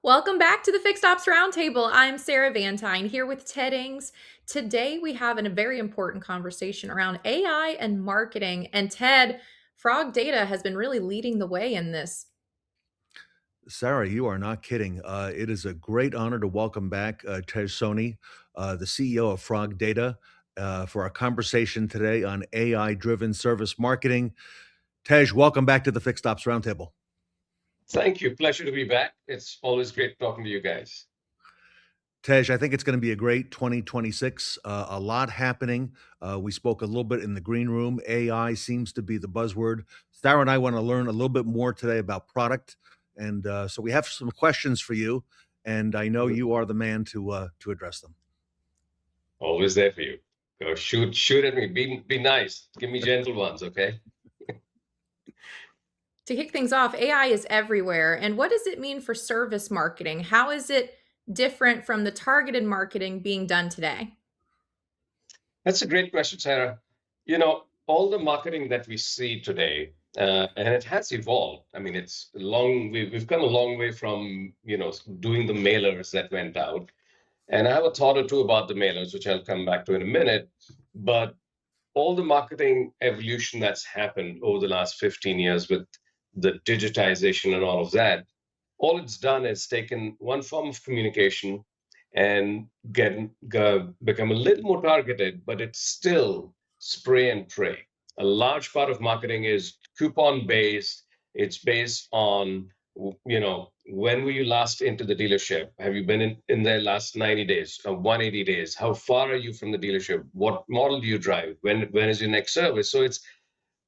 Welcome back to the Fixed Ops Roundtable. I'm Sarah Vantine here with Ted Ings. Today we have a very important conversation around AI and marketing. And Ted, FrogData has been really leading the way in this. Sarah, you are not kidding. It is a great honor to welcome back Tej Soni, the CEO of FrogData, for our conversation today on AI-driven service marketing. Tej, welcome back to the Fixed Ops Roundtable. Thank you. Pleasure to be back. It's always great talking to you guys. Tej, I think it's going to be a great 2026. A lot happening. We spoke a little bit in the green room. AI seems to be the buzzword. Sarah and I want to learn a little bit more today about product, and so we have some questions for you. And I know you are the man to address them. Always there for you. Go shoot at me. Be nice. Give me gentle ones, okay? To kick things off, AI is everywhere. And what does it mean for service marketing? How is it different from the targeted marketing being done today? That's a great question, Sarah. You know, all the marketing that we see today, and it has evolved. I mean, it's long. We've come a long way from doing the mailers that went out. And I have a thought or two about the mailers, which I'll come back to in a minute. But all the marketing evolution that's happened over the last 15 years with the digitization and all of that, all it's done is taken one form of communication and become a little more targeted, but it's still spray and pray. A large part of marketing is coupon based. It's based on, when were you last into the dealership? Have you been in there last 90 days or 180 days? How far are you from the dealership? What model do you drive? When is your next service? So it's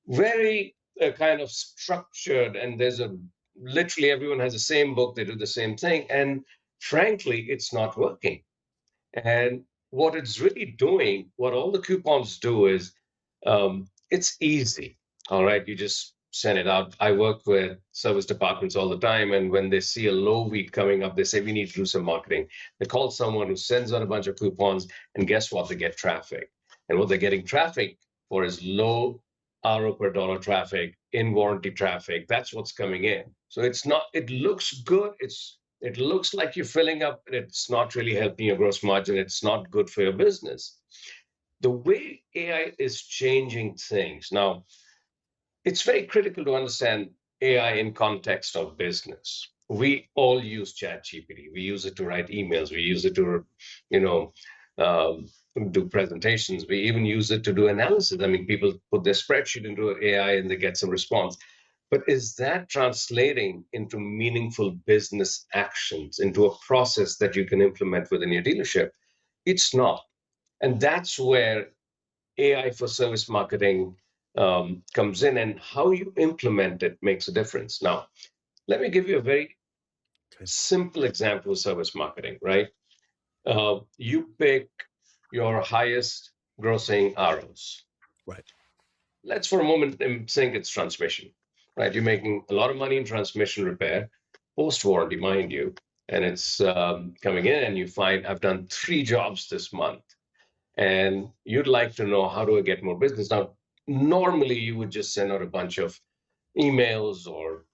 very kind of structured, and there's a literally everyone has the same book, they do the same thing, and frankly it's not working. And what it's really doing, what all the coupons do is, it's easy. All right, you just send it out. I work with service departments all the time, and when they see a low week coming up, they say we need to do some marketing. They call someone who sends out a bunch of coupons, and guess what? They get traffic. And what they're getting traffic for is low RO per dollar traffic, in warranty traffic. That's what's coming in. So it's not, it looks good. It looks like you're filling up, but it's not really helping your gross margin. It's not good for your business. The way AI is changing things now, it's very critical to understand AI in context of business. We all use ChatGPT. We use it to write emails. We use it to, you know, um, do presentations. We even use it to do analysis. I mean, people put their spreadsheet into AI and they get some response. But is that translating into meaningful business actions, into a process that you can implement within your dealership? It's not. And that's where AI for service marketing comes in, and how you implement it makes a difference. Now, let me give you a very Okay. simple example of service marketing, right? You pick your highest grossing ROs. Right. Let's for a moment think it's transmission, right? You're making a lot of money in transmission repair, post warranty, mind you, and it's coming in, and you find I've done 3 jobs this month, and you'd like to know how do I get more business. Now, normally you would just send out a bunch of emails or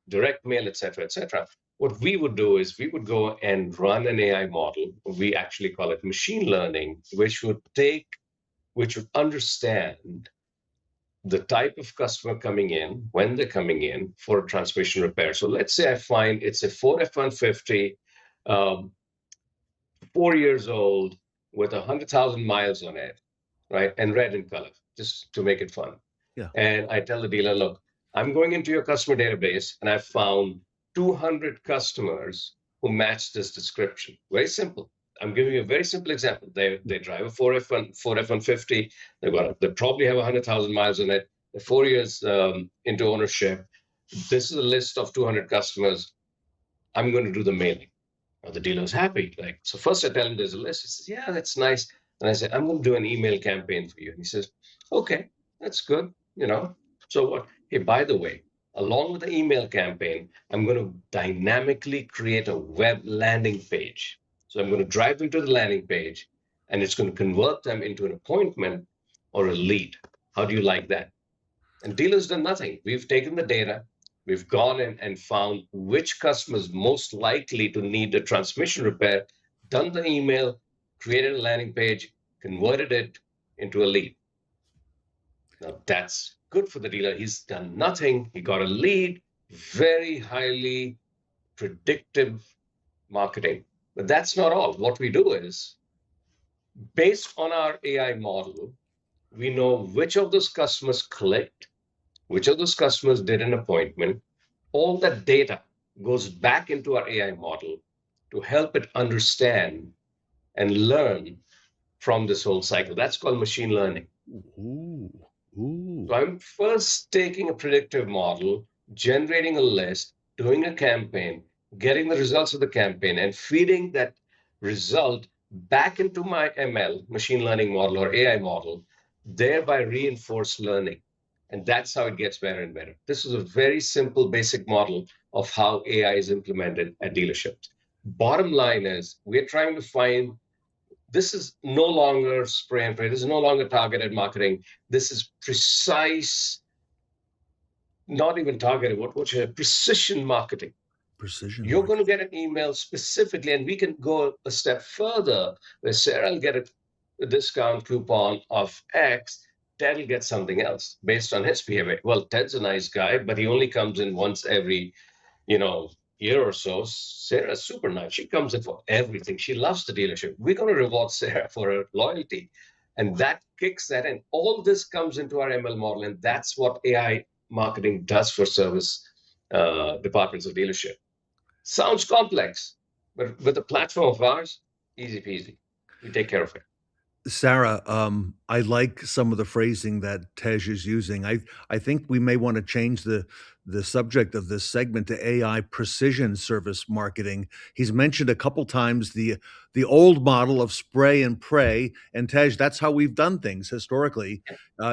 direct mail, etc., etc. What we would do is we would go and run an AI model. We actually call it machine learning, which would understand the type of customer coming in, when they're coming in for a transmission repair. So let's say I find it's a Ford F-150, 4 years old, with 100,000 miles on it, right? And red in color, just to make it fun. Yeah. And I tell the dealer, look, I'm going into your customer database and I found 200 customers who match this description. Very simple. I'm giving you a very simple example. They drive a Ford F-150. They probably have 100,000 miles on it. They're 4 years into ownership. This is a list of 200 customers. I'm going to do the mailing. Now the dealer's happy. Like, so first I tell him there's a list. He says, yeah, that's nice. And I say, I'm going to do an email campaign for you. And he says, okay, that's good. So what? Hey, by the way, along with the email campaign, I'm going to dynamically create a web landing page. So I'm going to drive them to the landing page, and it's going to convert them into an appointment or a lead. How do you like that? And dealer's done nothing. We've taken the data, We've gone in and found which customers most likely to need the transmission repair, done the email, created a landing page, converted it into a lead. Now that's good for the dealer. He's done nothing. He got a lead, very highly predictive marketing. But that's not all. What we do is, based on our AI model, we know which of those customers clicked, which of those customers did an appointment. All that data goes back into our AI model to help it understand and learn from this whole cycle. That's called machine learning. Ooh, So ooh. I'm first taking a predictive model, generating a list, doing a campaign, getting the results of the campaign, and feeding that result back into my ML, machine learning model or AI model, thereby reinforce learning. And that's how it gets better and better. This is a very simple, basic model of how AI is implemented at dealerships. Bottom line is, we're trying to find, this is no longer spray and pray. This is no longer targeted marketing. This is precise, not even targeted, what you have, precision marketing. Precision You're going to marketing. get an email specifically, and we can go a step further where Sarah will get a discount coupon of X. Ted will get something else based on his behavior. Well, Ted's a nice guy, but he only comes in once every you know, year or so. Sarah's super nice. She comes in for everything. She loves the dealership. We're going to reward Sarah for her loyalty. And that kicks that in. All this comes into our ML model, and that's what AI marketing does for service departments of dealership. Sounds complex, but with a platform of ours, easy peasy. We take care of it. Sarah, I like some of the phrasing that Tej is using. I think we may want to change the subject of this segment to AI precision service marketing. He's mentioned a couple times the old model of spray and pray, and Tej, that's how we've done things historically.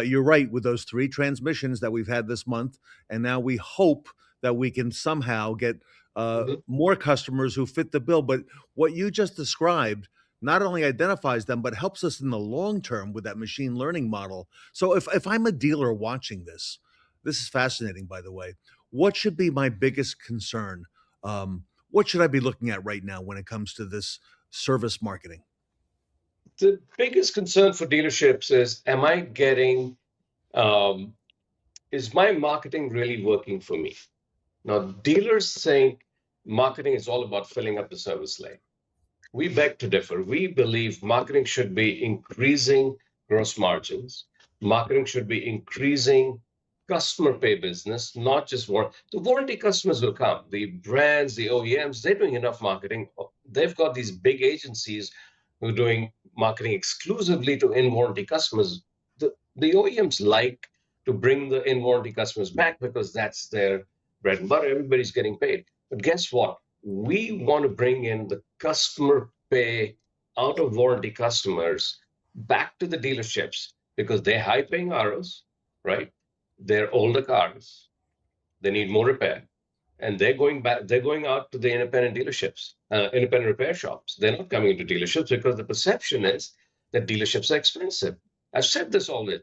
You're right with those three transmissions that we've had this month, and now we hope that we can somehow get Mhm. more customers who fit the bill. But what you just described not only identifies them but helps us in the long term with that machine learning model. So if I'm a dealer watching this, this is fascinating, by the way. What should be my biggest concern? What should I be looking at right now when it comes to this service marketing? The biggest concern for dealerships is, am I getting, um, is my marketing really working for me? Now, dealers think marketing is all about filling up the service lane. We beg to differ. We believe marketing should be increasing gross margins. Marketing should be increasing customer pay business, not just warranty. The warranty customers will come. The brands, the OEMs, they're doing enough marketing. They've got these big agencies who are doing marketing exclusively to in-warranty customers. The OEMs like to bring the in-warranty customers back because that's their bread and butter. Everybody's getting paid. But guess what? We want to bring in the customer pay out of warranty customers back to the dealerships because they're high paying ROs, right? They're older cars, they need more repair, and they're going back, they're going out to the independent dealerships, independent repair shops. They're not coming into dealerships because the perception is that dealerships are expensive. I've said this all this.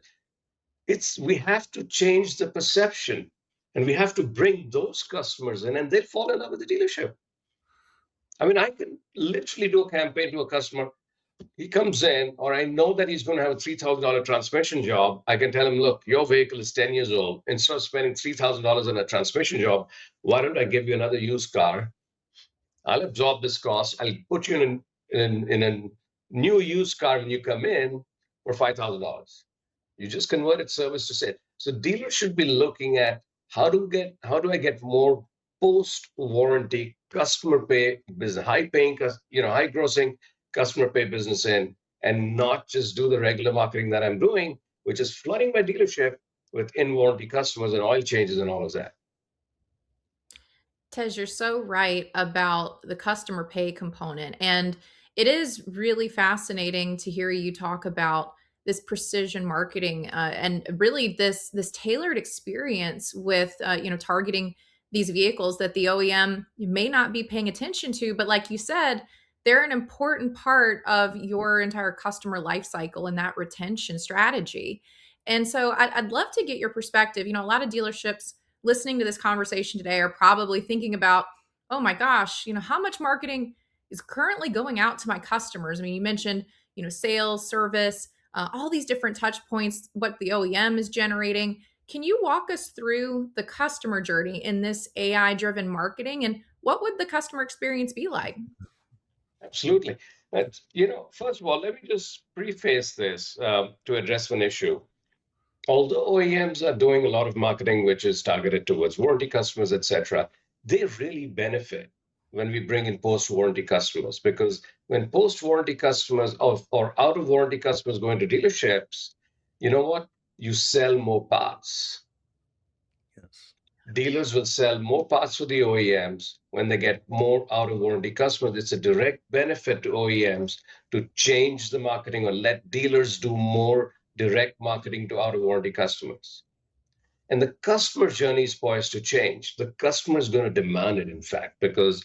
It's we have to change the perception and we have to bring those customers in and they fall in love with the dealership. I mean, I can literally do a campaign to a customer. He comes in, or I know that he's going to have a $3,000 transmission job. I can tell him, look, your vehicle is 10 years old. Instead of spending $3,000 on a transmission job, why don't I give you another used car? I'll absorb this cost. I'll put you in a new used car when you come in for $5,000. You just converted service to sale. So dealers should be looking at how do I get more post warranty customer pay business, high paying, high grossing customer pay business in, and not just do the regular marketing that I'm doing, which is flooding my dealership with in warranty customers and oil changes and all of that. Tej, you're so right about the customer pay component. And it is really fascinating to hear you talk about this precision marketing and really this tailored experience with targeting these vehicles that the OEM may not be paying attention to, but like you said, they're an important part of your entire customer life cycle and that retention strategy. And so I'd love to get your perspective. A lot of dealerships listening to this conversation today are probably thinking about, oh my gosh, how much marketing is currently going out to my customers? I mean, you mentioned, sales, service, all these different touch points, what the OEM is generating. Can you walk us through the customer journey in this AI driven marketing, and what would the customer experience be like? Absolutely. First of all, let me just preface this to address one issue. Although OEMs are doing a lot of marketing which is targeted towards warranty customers, etc., they really benefit when we bring in post-warranty customers, because when post-warranty customers or out of warranty customers go into dealerships, you know what? You sell more parts. Yes. Dealers will sell more parts to the OEMs when they get more out of warranty customers. It's a direct benefit to OEMs to change the marketing or let dealers do more direct marketing to out of warranty customers. And the customer journey is poised to change. The customer is going to demand it, in fact, because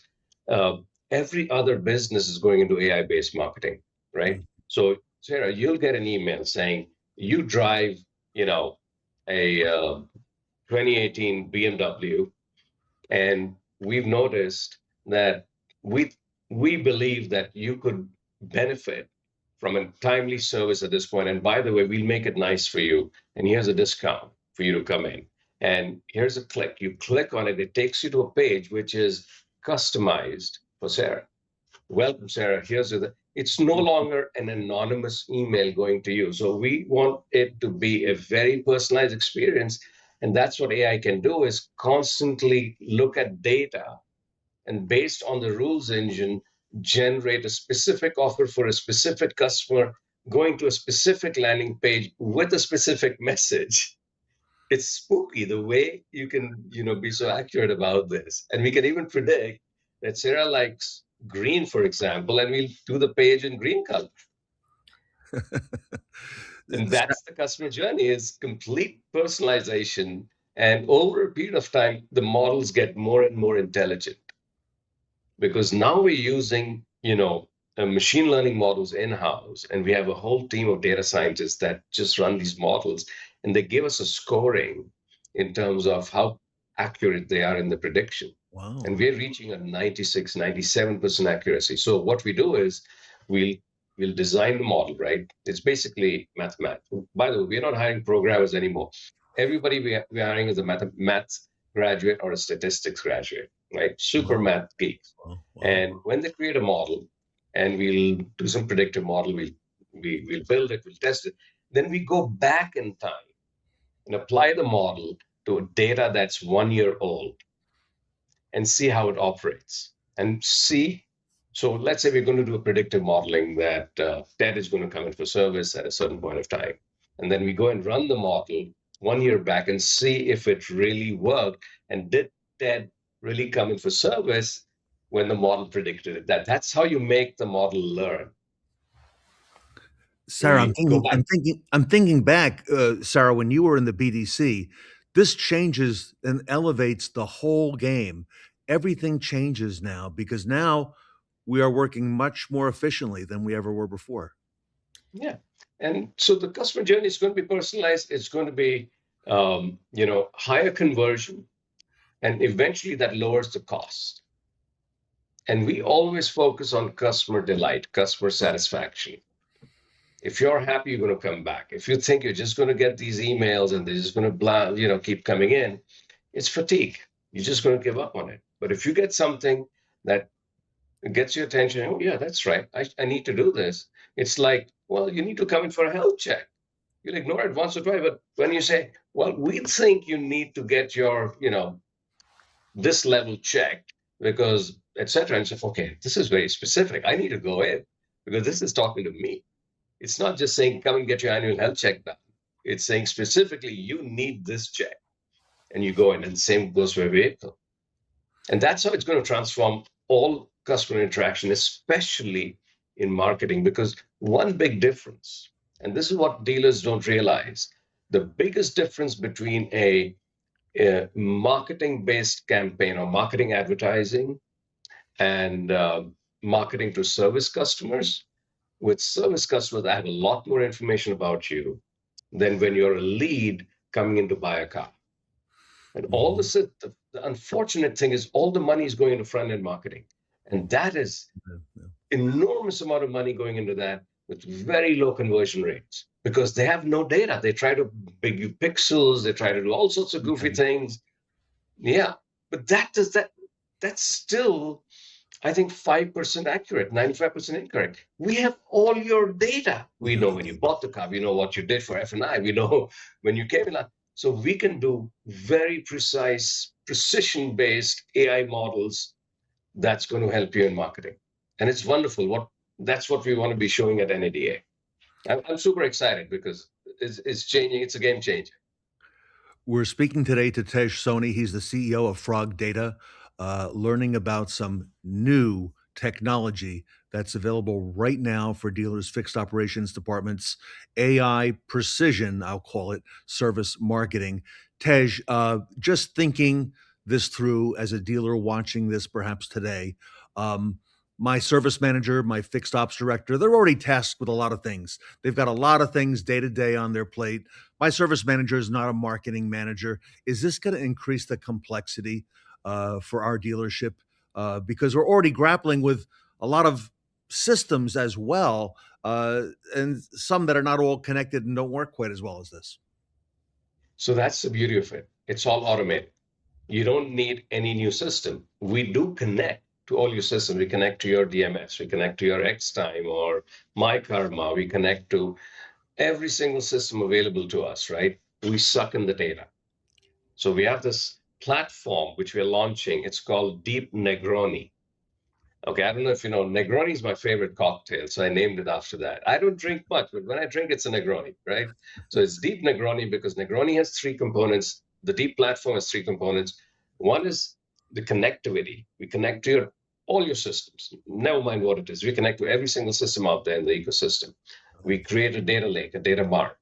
uh, every other business is going into AI based marketing, right? Mm. So, Sarah, you'll get an email saying you drive, a 2018 BMW, and we've noticed that we we believe that you could benefit from a timely service at this point. And by the way, we'll make it nice for you. And here's a discount for you to come in. And here's a click. You click on it, it takes you to a page which is customized for Sarah. Welcome, Sarah. Here's the. It's no longer an anonymous email going to you. So we want it to be a very personalized experience. And that's what AI can do, is constantly look at data and based on the rules engine, generate a specific offer for a specific customer going to a specific landing page with a specific message. It's spooky the way you can, be so accurate about this. And we can even predict that Sarah likes green, for example, and we'll do the page in green color. And that's the customer journey, is complete personalization. And over a period of time, the models get more and more intelligent, because now we're using, machine learning models in-house, and we have a whole team of data scientists that just run these models, and they give us a scoring in terms of how accurate they are in the prediction. And Wow. we're reaching a 96, 97% accuracy. So what we do is we'll we'll design the model, right? It's basically mathematics. By the way, we're not hiring programmers anymore. Everybody we're hiring is a math graduate or a statistics graduate, right? Super Wow. math geeks. Wow. Wow. And when they create a model, and we'll do some predictive model, we'll build it, we'll test it. Then we go back in time and apply the model to data that's 1 year old and see how it operates and see. So let's say we're going to do a predictive modeling that Ted is going to come in for service at a certain point of time. And then we go and run the model 1 year back and see if it really worked. And did Ted really come in for service when the model predicted it? That's how you make the model learn. Sarah, I'm We go thinking, back. I'm thinking back, Sarah, when you were in the BDC, this changes and elevates the whole game. Everything changes now because now we are working much more efficiently than we ever were before. Yeah. And so the customer journey is going to be personalized. It's going to be, higher conversion, and eventually that lowers the cost. And we always focus on customer delight, customer satisfaction. If you're happy, you're going to come back. If you think you're just going to get these emails and they're just going to keep coming in, it's fatigue. You're just going to give up on it. But if you get something that gets your attention, oh yeah, that's right, I need to do this. It's like, well, you need to come in for a health check. You'll ignore it once or twice, but when you say, well, we think you need to get your, this level checked because etc. And say, okay, this is very specific. I need to go in because this is talking to me. It's not just saying come and get your annual health check done. It's saying specifically you need this check, and you go in, and the same goes for a vehicle. And that's how it's going to transform all customer interaction, especially in marketing, because one big difference, and this is what dealers don't realize, the biggest difference between a marketing based campaign or marketing advertising and marketing to service customers. With service customers, I have a lot more information about you than when you're a lead coming in to buy a car. And Mhm. the unfortunate thing is all the money is going into front end marketing. And that is Yeah, yeah. enormous amount of money going into that with very low conversion rates because they have no data. They try to big you pixels, they try to do all sorts of goofy Okay. things. Yeah. But that's still, I think, 5% accurate, 95% incorrect. We have all your data. We know when you bought the car, we know what you did for F&I, we know when you came in. So we can do very precise, precision based AI models that's going to help you in marketing. And it's wonderful. That's what we want to be showing at NADA. I'm super excited because it's changing. It's a game changer. We're speaking today to Tej Soni. He's the CEO of FrogData, learning about some new technology that's available right now for dealers, fixed operations departments, AI precision, I'll call it, service marketing. Tej, just thinking this through as a dealer watching this perhaps today, my service manager, my fixed ops director, they're already tasked with a lot of things. They've got a lot of things day to day on their plate. My service manager is not a marketing manager. Is this going to increase the complexity for our dealership? Because we're already grappling with a lot of systems as well, and some that are not all connected and don't work quite as well as this. So that's the beauty of it. It's all automated. You don't need any new system. We do connect to all your systems. We connect to your DMS, we connect to your Xtime or My Karma, we connect to every single system available to us, right? We suck in the data. So we have this platform which we're launching. It's called Deep Negroni. Okay, I don't know if you know, Negroni is my favorite cocktail, so I named it after that. I don't drink much, but when I drink, it's a Negroni, right? So it's Deep Negroni because Negroni has three components. The Deep platform has three components. One is the connectivity. We connect to all your systems, never mind what it is. We connect to every single system out there in the ecosystem. We create a data lake, a data mart.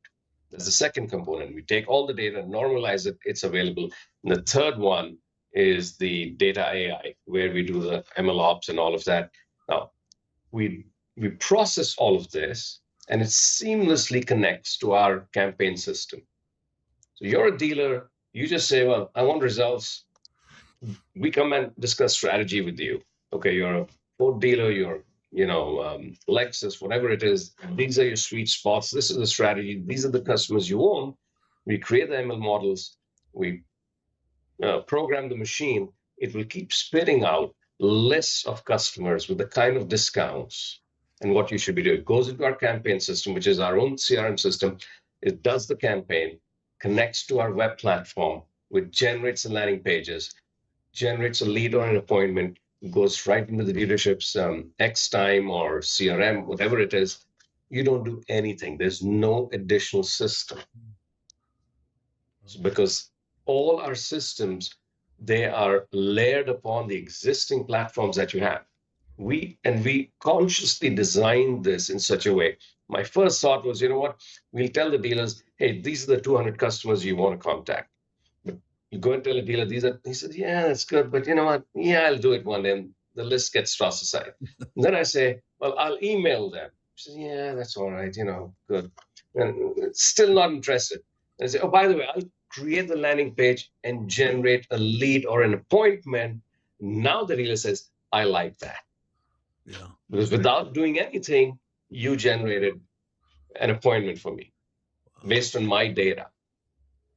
That's the second component. We take all the data, normalize it, it's available. And the third one is the data AI, where we do the ML ops and all of that. Now, we we process all of this, and it seamlessly connects to our campaign system. So you're a dealer, you just say, well, I want results. We come and discuss strategy with you. Okay, you're a Ford dealer, you're Lexus, whatever it is. These are your sweet spots. This is the strategy. These are the customers you own. We create the ML models. We program the machine, it will keep spitting out lists of customers with the kind of discounts and what you should be doing. It goes into our campaign system, which is our own CRM system. It does the campaign, connects to our web platform, which generates the landing pages, generates a lead or an appointment, goes right into the dealership's Xtime or CRM, whatever it is. You don't do anything. There's no additional system because all our systems, they are layered upon the existing platforms that you have. We consciously designed this in such a way. My first thought was, you know what, we'll tell the dealers, hey, these are the 200 customers you want to contact. But you go and tell a dealer, these are, he said, yeah, that's good, but you know what, yeah, I'll do it one day, and the list gets tossed aside. And then I say, well, I'll email them. She says, yeah, that's all right, good. And still not interested. And I say, oh, by the way, I'll create the landing page and generate a lead or an appointment. Now the dealer says, I like that. Yeah. Because without doing anything, you generated an appointment for me Wow. based on my data.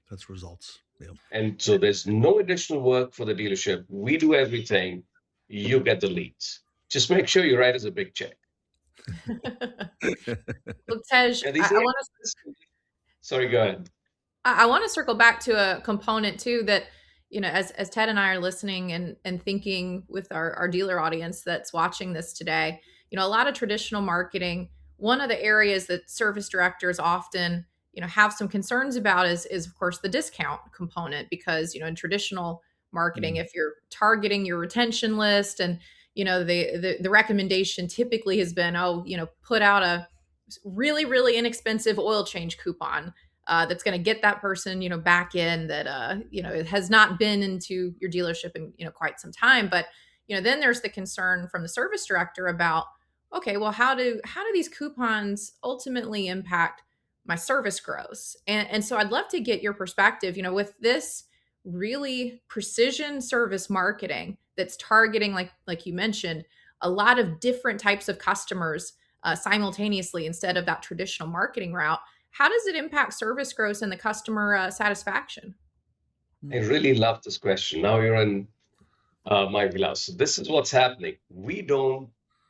That's results. Yeah. And so there's no additional work for the dealership. We do everything. You get the leads. Just make sure you write us a big check. Well, Tej, Yeah, I, these I AI want to sorry, go ahead. I want to circle back to a component too that, as Ted and I are listening and thinking with our dealer audience that's watching this today, a lot of traditional marketing, one of the areas that service directors often, have some concerns about is of course the discount component because, in traditional marketing, Mm. if you're targeting your retention list and, the recommendation typically has been, oh, put out a really, really inexpensive oil change coupon that's going to get that person, back in that, it has not been into your dealership in, quite some time. But, then there's the concern from the service director about, okay, well, how do these coupons ultimately impact my service gross? And so I'd love to get your perspective, with this really precision service marketing that's targeting, like you mentioned, a lot of different types of customers simultaneously instead of that traditional marketing route. How does it impact service growth and the customer satisfaction? I really love this question. Now you're in my wheelhouse. So this is what's happening. We don't.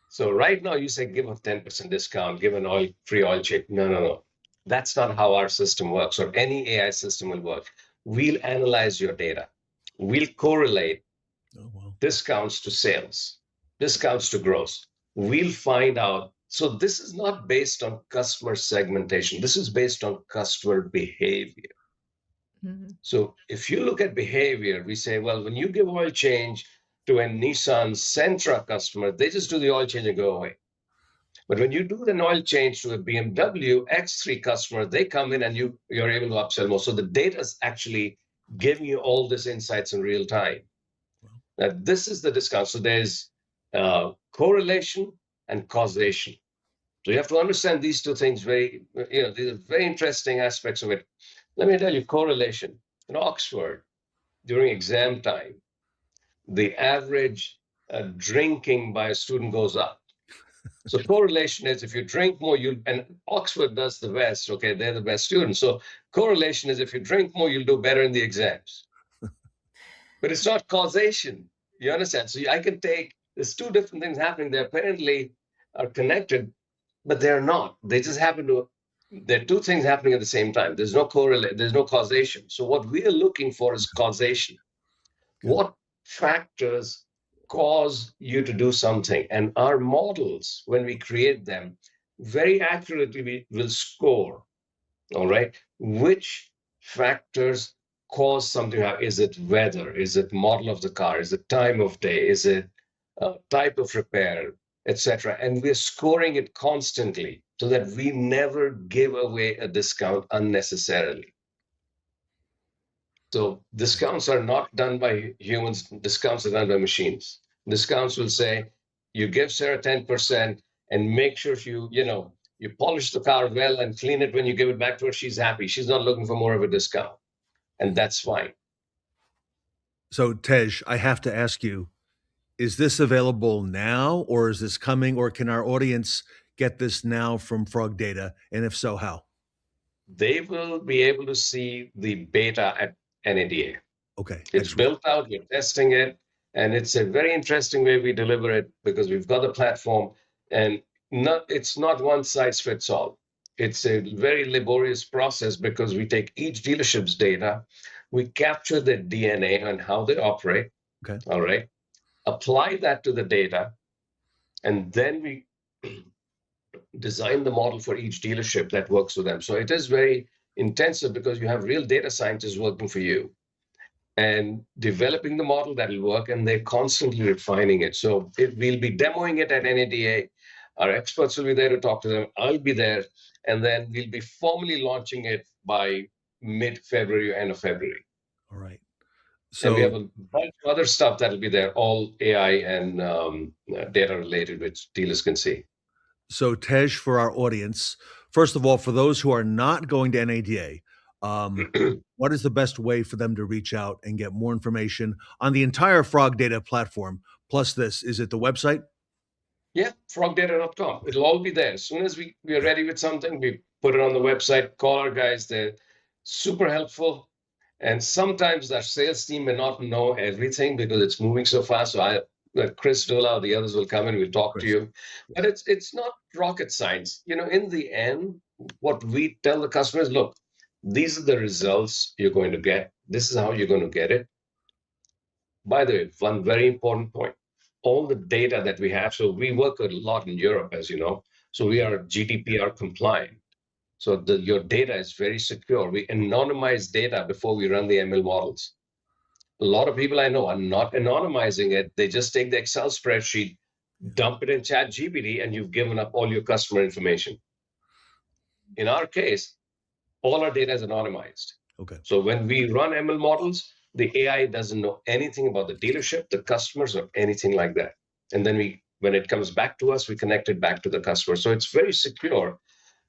So right now you say give a 10% discount, give an oil free oil change. No, no, no. That's not how our system works, or any AI system will work. We'll analyze your data. We'll correlate Oh, well. discounts to sales, discounts to gross. We'll find out. So this is not based on customer segmentation. This is based on customer behavior. Mhm. So if you look at behavior, we say, well, when you give oil change to a Nissan Sentra customer, they just do the oil change and go away. But when you do the oil change to a BMW X3 customer, they come in and you're able to upsell more. So the data is actually giving you all these insights in real time. Well. Now, this is the discount. So there's correlation and causation. So you have to understand these two things these are very interesting aspects of it. Let me tell you, correlation. In Oxford, during exam time, the average drinking by a student goes up. So correlation is if you drink more, and Oxford does the best, okay, they're the best students. So correlation is if you drink more, you'll do better in the exams. But it's not causation. You understand? So I can there's two different things happening. They apparently are connected, but they're not. They just happen to, there are two things happening at the same time. There's no causation. So what we are looking for is causation. Okay. What factors cause you to do something? And our models, when we create them, very accurately we will score, all right, which factors cause something to happen. Is it weather? Is it model of the car? Is it time of day? Is it type of repair, etc.? And we're scoring it constantly so that we never give away a discount unnecessarily. So discounts are not done by humans. Discounts are done by machines. Discounts will say, you give Sarah 10% and make sure you polish the car well and clean it when you give it back to her. She's happy. She's not looking for more of a discount. And that's fine. So, Tej, I have to ask you, is this available now or is this coming, or can our audience get this now from FrogData? And if so, how? They will be able to see the beta at NADA. Okay, It's excellent. built out, we're testing it, and it's a very interesting way we deliver it because we've got the platform, and it's not one size fits all. It's a very laborious process because we take each dealership's data, we capture their DNA and how they operate, Okay. all right, apply that to the data, and then we design the model for each dealership that works with them. So it is very intensive because you have real data scientists working for you and developing the model that will work, and they're constantly refining it. So we'll be demoing it at NADA. Our experts will be there to talk to them. I'll be there, and then we'll be formally launching it by mid-February, end of February. All right. And we have So, a bunch of other stuff that'll be there, all AI and data related, which dealers can see. Tej, for our audience, first of all, for those who are not going to NADA, um, what is the best way for them to reach out and get more information on the entire FrogData platform? Plus, this is it the website? Yeah, frogdata.com. It'll all be there. As soon as we are ready with something, we put it on the website, call our guys. They're super helpful. And sometimes our sales team may not know everything because it's moving so fast. So Chris Dola, the others will come and we'll talk to Chris. you. But it's not rocket science. In the end, what we tell the customers, look, these are the results you're going to get. This is how you're going to get it. By the way, one very important point, all the data that we have, so we work a lot in Europe, as you know, so we are GDPR compliant. So your data is very secure. We anonymize data before we run the ML models. A lot of people I know are not anonymizing it. They just take the Excel spreadsheet, Yeah. dump it in Chat GPT, and you've given up all your customer information. In our case, all our data is anonymized. Okay. So when we run ML models, the AI doesn't know anything about the dealership, the customers, or anything like that. And then when it comes back to us, we connect it back to the customer. So it's very secure.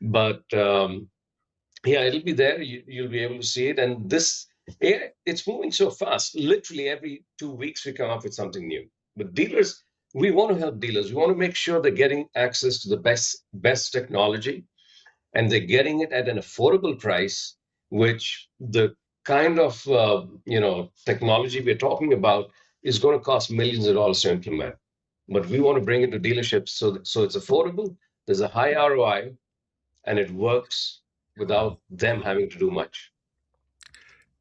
But yeah, it'll be there. You'll be able to see it. And this It's moving so fast. Literally every 2 weeks, we come up with something new. But dealers, we want to help dealers. We want to make sure they're getting access to the best technology, and they're getting it at an affordable price, which the kind of technology we're talking about is going to cost millions of dollars to implement. But we want to bring it to dealerships so it's affordable, there's a high ROI, and it works without them having to do much.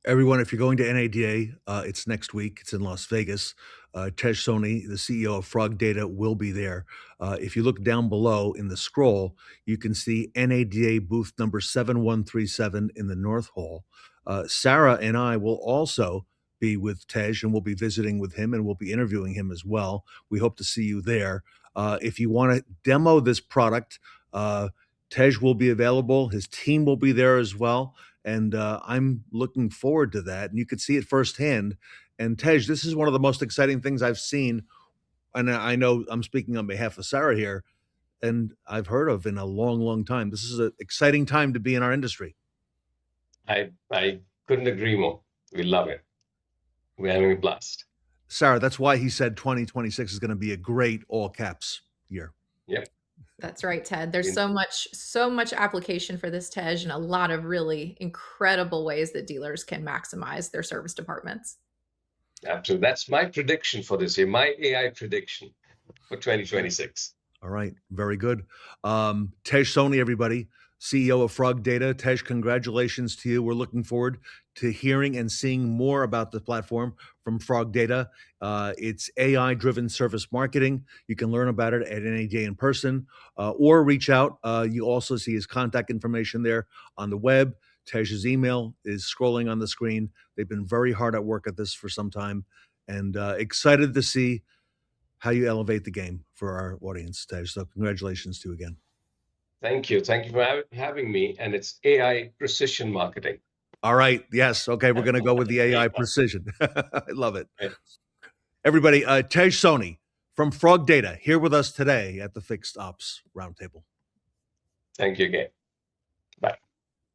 Everyone, if you're going to NADA, it's next week. It's in Las Vegas. Tej Soni, the CEO of FrogData, will be there. If you look down below in the scroll, you can see NADA booth number 7137 in the North Hall. Sarah and I will also be with Tej, and we'll be visiting with him, and we'll be interviewing him as well. We hope to see you there. If you want to demo this product, Tej will be available. His team will be there as well. And I'm looking forward to that. And you could see it firsthand. And Tej, this is one of the most exciting things I've seen. And I know I'm speaking on behalf of Sarah here, and I've heard of in a long, long time. This is an exciting time to be in our industry. I couldn't agree more. We love it. We're having a blast. Sarah, that's why he said 2026 is going to be a great all caps year. Yep. That's right, Ted. There's In- so much application for this, Tej, and a lot of really incredible ways that dealers can maximize their service departments. Absolutely. That's my prediction for this year, my AI prediction for 2026. All right. Very good. Tej Soni, everybody, CEO of FrogData. Tej, congratulations to you. We're looking forward to hearing and seeing more about the platform from FrogData. It's AI-driven service marketing. You can learn about it at NADA in person or reach out. You also see his contact information there on the web. Tej's email is scrolling on the screen. They've been very hard at work at this for some time, and excited to see how you elevate the game for our audience, Tej. So congratulations to you again. Thank you. Thank you for having me. And it's AI precision marketing. All right. Yes. Okay. We're going to go with the AI precision. I love it. Right. Everybody, Tej Soni from FrogData here with us today at the Fixed Ops Roundtable. Thank you again. Bye.